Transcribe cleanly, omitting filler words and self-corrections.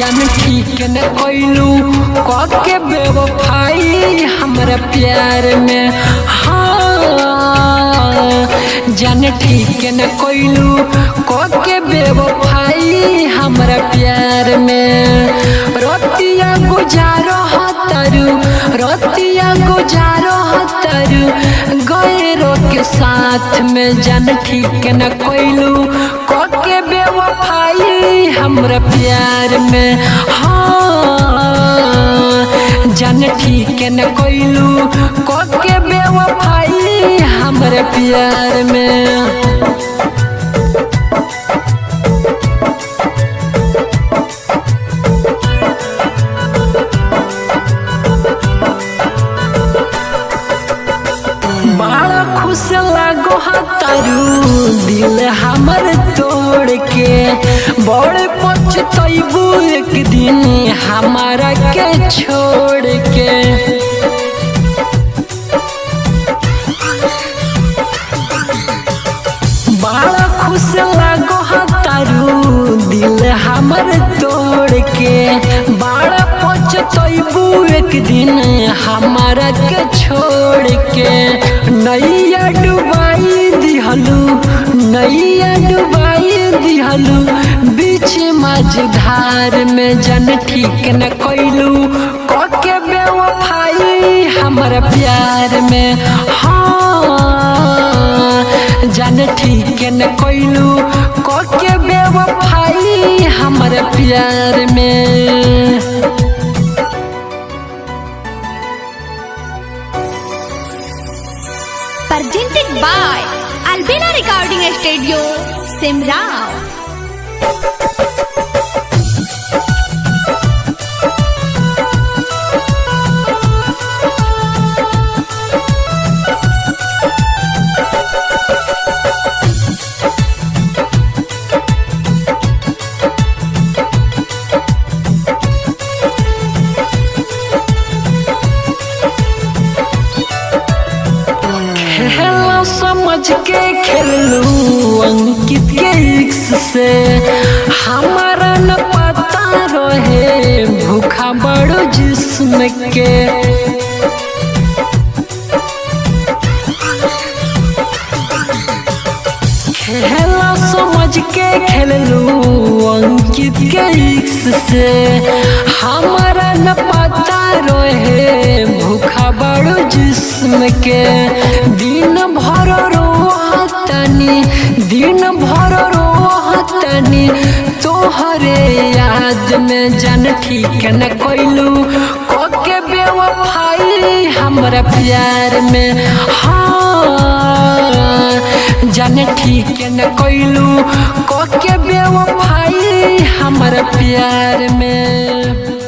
जान ठीक न कोइलू के बेवफाई हमरा प्यार में। हाँ जान ठीक न कोइलू के बेवफाई हमरा प्यार में। रोतिया गुजारो हतरू रोतिया गुजारो हतरू गैरों के साथ में। जान ठीक न कोइलू के बेवफाई हमरा प्यार में। हाँ जान ठीक न कोइलू के बेवफाई हमरा प्यार में। बड़ा खुश लागो तारू दिल हमर तोड़ के। बड़े पछतैबू एक दिन हमारा के छोड़ के। बड़ा खुश लागो तारू दिल हमर तोड़ के। बड़ा पछतैबू एक दिन हमारा के छोड़ के। नैया डुबाई दिहलू नैया डुबाई दिहलू बीच मझधार में। जान ठीक न कोइलू के बेवफाई हमरा प्यार में। हाँ जान ठीक न कोइलू के बेवफाई हमरा प्यार में। Presented by Albina Recording Studio, Simrao. खेला समझ के खेलू अंकित के इक्स से। हमारा न पता रहे भूखा बड़ो जिस्म के। खेला समझ के खेलू अंकित के इक्स से। हमारा न पता रहे भूखा बड़ो जिस्म के। दिन भर रोहतनी दिन भर रोहतनी तोहरे याद में। जान ठीक न कोइलू के बेवफाई हमरा प्यार में। हाँ जान ठीक न कोइलू के बेवफाई हमरा प्यार में।